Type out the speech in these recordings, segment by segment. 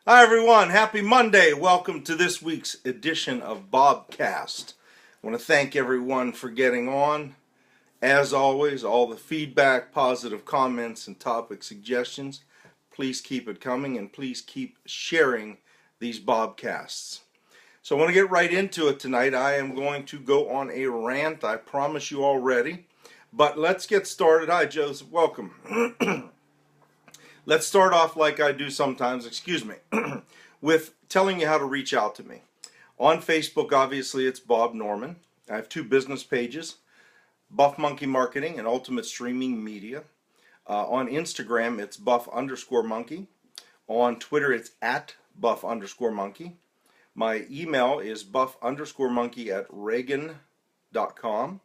Hi everyone, happy Monday. Welcome to this week's edition of Bobcast. I want to thank everyone for getting on. As always, all the feedback, positive comments, and topic suggestions, please keep it coming and please keep sharing these Bobcasts. So I want to get right into it tonight. I am going to go on a rant, I promise you already. But let's get started. Hi Joseph, welcome. Let's start off like I do sometimes, excuse me, with telling you how to reach out to me. On Facebook, obviously, it's Bob Norman. I have two business pages, Buff Monkey Marketing and Ultimate Streaming Media. On Instagram, it's buff_monkey. On Twitter, it's at buff_monkey. My email is buff_monkey@reagan.com.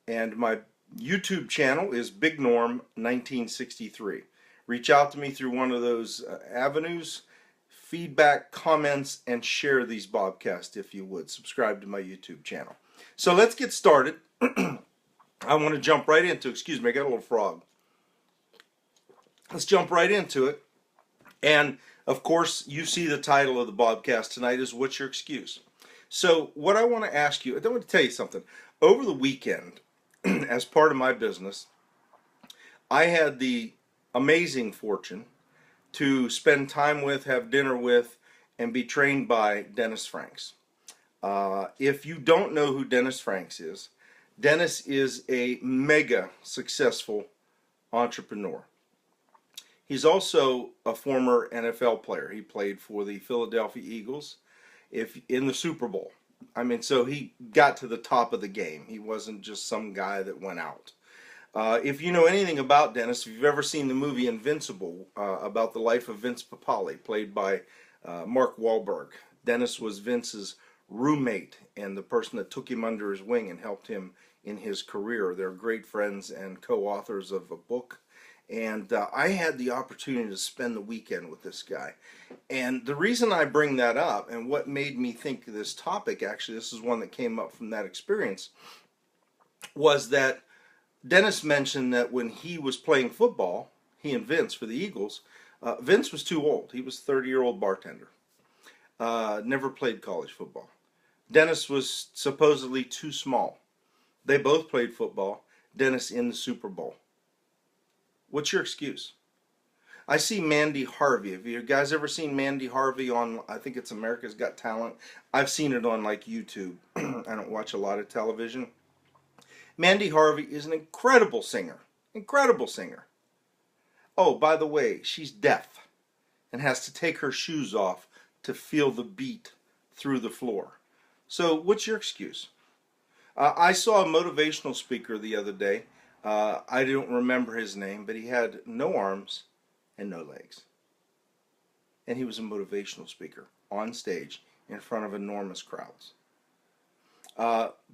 And my YouTube channel is BigNorm1963. Reach out to me through one of those avenues, feedback, comments, and share these Bobcasts if you would. Subscribe to my YouTube channel. So let's get started. I want to jump right into, excuse me, I got a little frog. Let's jump right into it. And of course, you see the title of the Bobcast tonight is What's Your Excuse? So what I want to ask you, I want to tell you something. Over the weekend, as part of my business, I had the amazing fortune to spend time with, have dinner with, and be trained by Dennis Franks. If you don't know who Dennis Franks is a mega successful entrepreneur. He's also a former NFL player. He played for the Philadelphia Eagles in the Super Bowl. So he got to the top of the game. He wasn't just some guy that went out. If you know anything about Dennis, if you've ever seen the movie Invincible, about the life of Vince Papale, played by Mark Wahlberg, Dennis was Vince's roommate and the person that took him under his wing and helped him in his career. They're great friends and co-authors of a book. And I had the opportunity to spend the weekend with this guy. And the reason I bring that up and what made me think of this topic, actually, this is one that came up from that experience, was that Dennis mentioned that when he was playing football, he and Vince for the Eagles, Vince was too old. He was a 30-year-old bartender. Never played college football. Dennis was supposedly too small. They both played football. Dennis in the Super Bowl. What's your excuse? I see Mandy Harvey. Have you guys ever seen Mandy Harvey on, I think it's America's Got Talent? I've seen it on like YouTube. I don't watch a lot of television. Mandy Harvey is an incredible singer. Incredible singer. Oh, by the way, she's deaf and has to take her shoes off to feel the beat through the floor. So what's your excuse? I saw a motivational speaker the other day. I don't remember his name, but he had no arms and no legs. And he was a motivational speaker on stage in front of enormous crowds.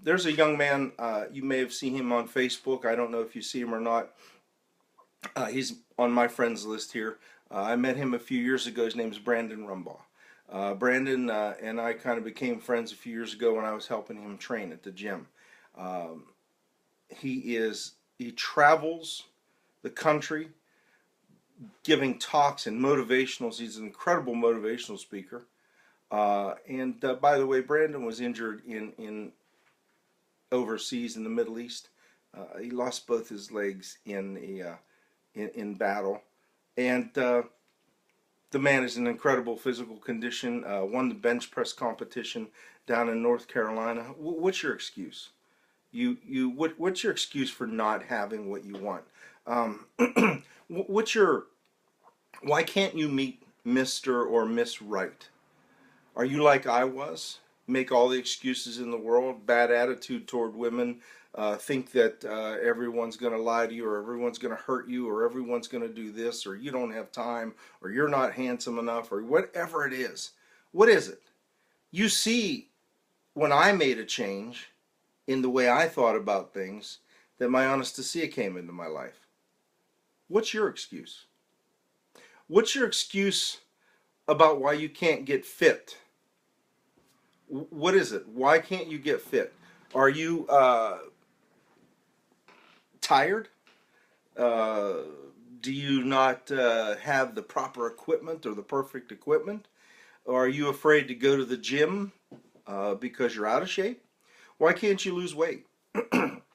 There's a young man, you may have seen him on Facebook. I don't know if you see him or not. He's on my friends list here. I met him a few years ago. His name's Brandon Rumbaugh. Brandon and I kind of became friends a few years ago when I was helping him train at the gym. He travels the country giving talks and motivationals. He's an incredible motivational speaker. And by the way, Brandon was injured in overseas in the Middle East. He lost both his legs in battle, and the man is in incredible physical condition. Won the bench press competition down in North Carolina. What's your excuse? What's your excuse for not having what you want? Why can't you meet Mr. or Miss Right? Are you like I was? Make all the excuses in the world, bad attitude toward women, think that everyone's going to lie to you, or everyone's going to hurt you, or everyone's going to do this, or you don't have time, or you're not handsome enough, or whatever it is. What is it? You see, when I made a change in the way I thought about things, that my Anastasia came into my life. What's your excuse? What's your excuse about why you can't get fit? What is it? Why can't you get fit? Are you tired? Do you not have the proper equipment or the perfect equipment? Or are you afraid to go to the gym because you're out of shape? Why can't you lose weight?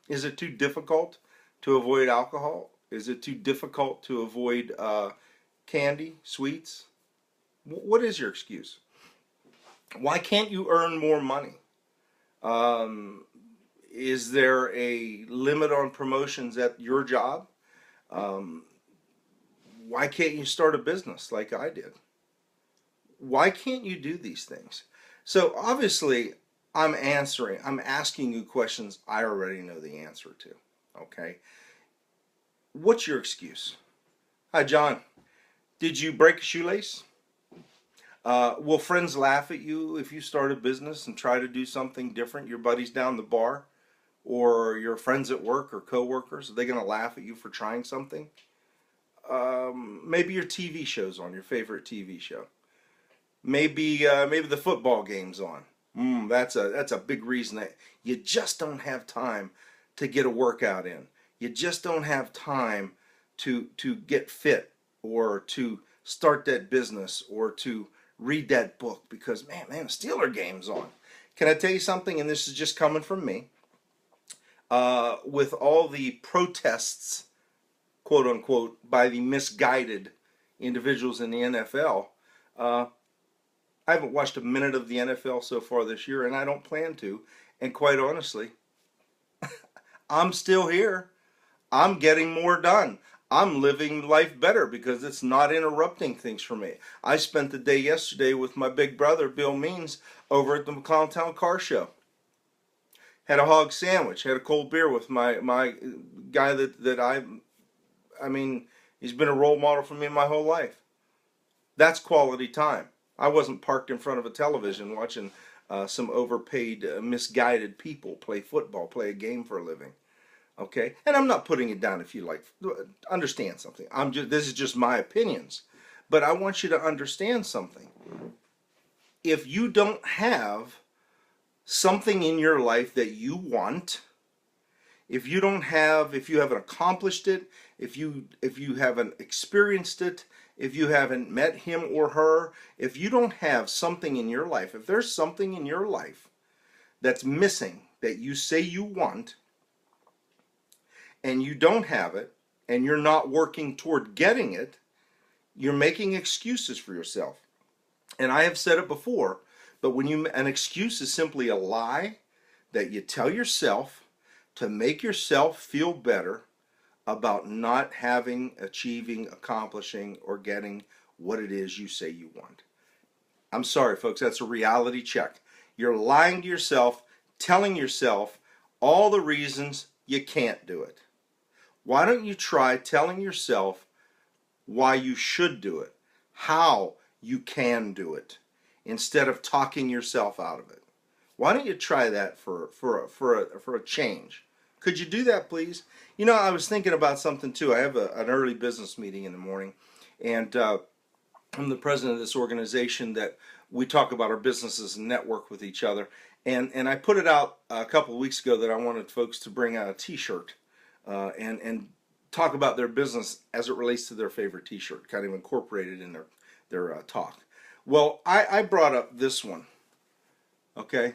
Is it too difficult to avoid alcohol? Is it too difficult to avoid candy, sweets? What is your excuse? Why can't you earn more money? Is there a limit on promotions at your job? Why can't you start a business like I did? Why can't you do these things? So obviously, I'm asking you questions I already know the answer to. Okay? What's your excuse? Hi, John. Did you break a shoelace? Will friends laugh at you if you start a business and try to do something different? Your buddies down the bar, or your friends at work or coworkers, are they going to laugh at you for trying something? Maybe your TV show's on, your favorite TV show. Maybe the football game's on. That's a big reason that you just don't have time to get a workout in. You just don't have time to get fit, or to start that business, or to read that book because man, the Steeler game's on. Can I tell you something? And this is just coming from me. With all the protests, quote unquote, by the misguided individuals in the NFL, I haven't watched a minute of the NFL so far this year, and I don't plan to. And quite honestly, I'm still here. I'm getting more done. I'm living life better because it's not interrupting things for me. I spent the day yesterday with my big brother, Bill Means, over at the McClellantown Car Show. Had a hog sandwich, had a cold beer with my guy that I mean, he's been a role model for me my whole life. That's quality time. I wasn't parked in front of a television watching some overpaid, misguided people play football, play a game for a living. Okay, and I'm not putting it down if you like. Understand something. This is just my opinions, but I want you to understand something. If you don't have something in your life that you want, if you haven't accomplished it, if you haven't experienced it, if you haven't met him or her, if you don't have something in your life, if there's something in your life that's missing that you say you want, and you don't have it, and you're not working toward getting it, you're making excuses for yourself. And I have said it before, but an excuse is simply a lie that you tell yourself to make yourself feel better about not achieving, accomplishing, or getting what it is you say you want. I'm sorry, folks, that's a reality check. You're lying to yourself, telling yourself all the reasons you can't do it. Why don't you try telling yourself why you should do it, how you can do it, instead of talking yourself out of it? Why don't you try that for a change? Could you do that, please? You know, I was thinking about something too. I have an early business meeting in the morning, and I'm the president of this organization that we talk about our businesses and network with each other. And I put it out a couple of weeks ago that I wanted folks to bring out a T-shirt and talk about their business as it relates to their favorite T-shirt, kind of incorporated in their talk. Well, I brought up this one. Okay,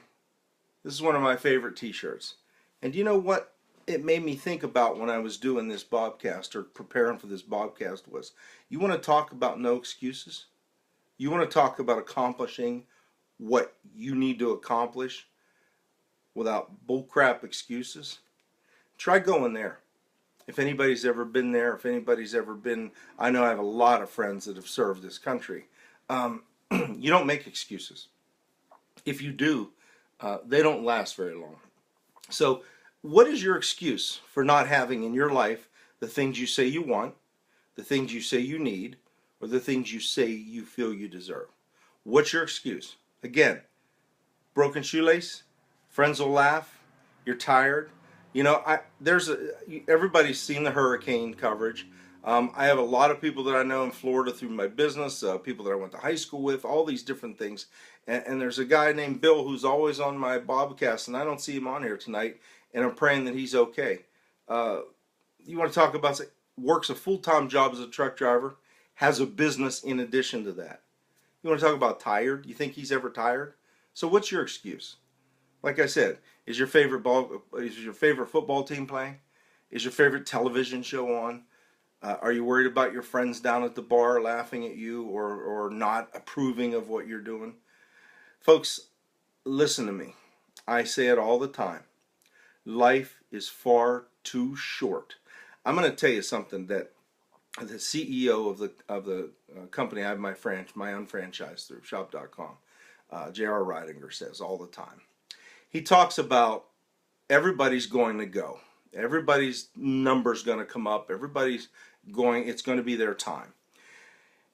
this is one of my favorite T-shirts, and you know what it made me think about when I was doing this Bobcast or preparing for this Bobcast was, you want to talk about no excuses? You want to talk about accomplishing what you need to accomplish without bullcrap excuses? Try going there. If anybody's ever been there, I know I have a lot of friends that have served this country. You don't make excuses. If you do, they don't last very long. So, what is your excuse for not having in your life the things you say you want, the things you say you need, or the things you say you feel you deserve? What's your excuse? Again, broken shoelace, friends will laugh, you're tired. You know, everybody's seen the hurricane coverage. I have a lot of people that I know in Florida through my business, people that I went to high school with, all these different things. And there's a guy named Bill who's always on my Bobcast, and I don't see him on here tonight, and I'm praying that he's okay. You want to talk about, works a full-time job as a truck driver, has a business in addition to that. You want to talk about tired? You think he's ever tired? So what's your excuse? Like I said, is your favorite football team playing? Is your favorite television show on? Are you worried about your friends down at the bar laughing at you or not approving of what you're doing? Folks, listen to me. I say it all the time. Life is far too short. I'm going to tell you something that the CEO of the company I have my unfranchised through, shop.com, J.R. Ridinger, says all the time. He talks about everybody's going to go. Everybody's number's going to come up. Everybody's going, it's going to be their time.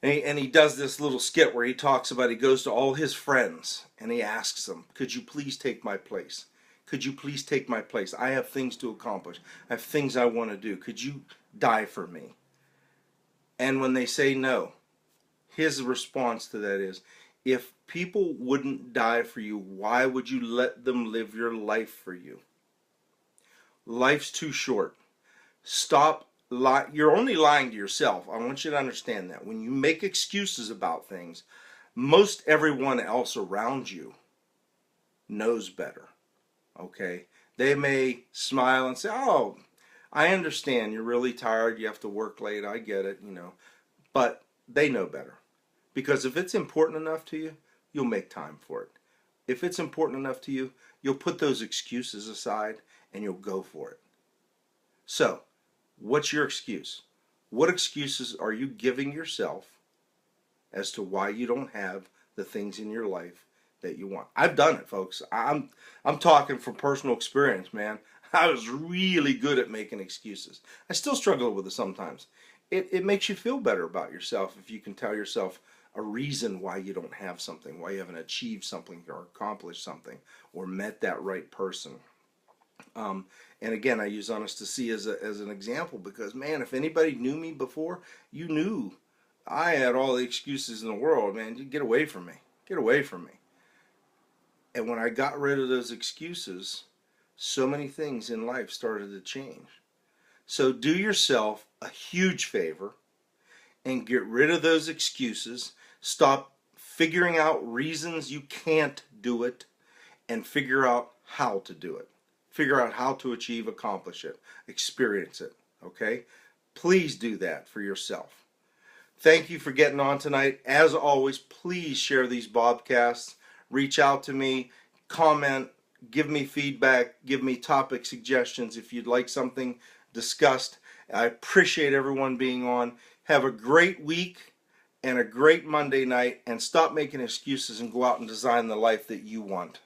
And he does this little skit where he talks about, he goes to all his friends and he asks them, could you please take my place? Could you please take my place? I have things to accomplish. I have things I want to do. Could you die for me? And when they say no, his response to that is, if people wouldn't die for you, why would you let them live your life for you? Life's too short. Stop lying. You're only lying to yourself. I want you to understand that. When you make excuses about things, most everyone else around you knows better. Okay? They may smile and say, oh, I understand you're really tired. You have to work late. I get it, But they know better. Because if it's important enough to you, you'll make time for it. If it's important enough to you, you'll put those excuses aside and you'll go for it. So, what's your excuse? What excuses are you giving yourself as to why you don't have the things in your life that you want? I've done it, folks. I'm talking from personal experience, man. I was really good at making excuses. I still struggle with it sometimes. It makes you feel better about yourself if you can tell yourself a reason why you don't have something, why you haven't achieved something or accomplished something or met that right person. And again, I use Honest to See as an example because, man, if anybody knew me before, you knew I had all the excuses in the world, man. You get away from me. Get away from me. And when I got rid of those excuses, so many things in life started to change. So do yourself a huge favor and get rid of those excuses. Stop figuring out reasons you can't do it and figure out how to do it. Figure out how to accomplish it, experience it, okay? Please do that for yourself. Thank you for getting on tonight. As always, please share these Bobcasts. Reach out to me, comment, give me feedback, give me topic suggestions if you'd like something discussed. I appreciate everyone being on. Have a great week and a great Monday night, and stop making excuses and go out and design the life that you want.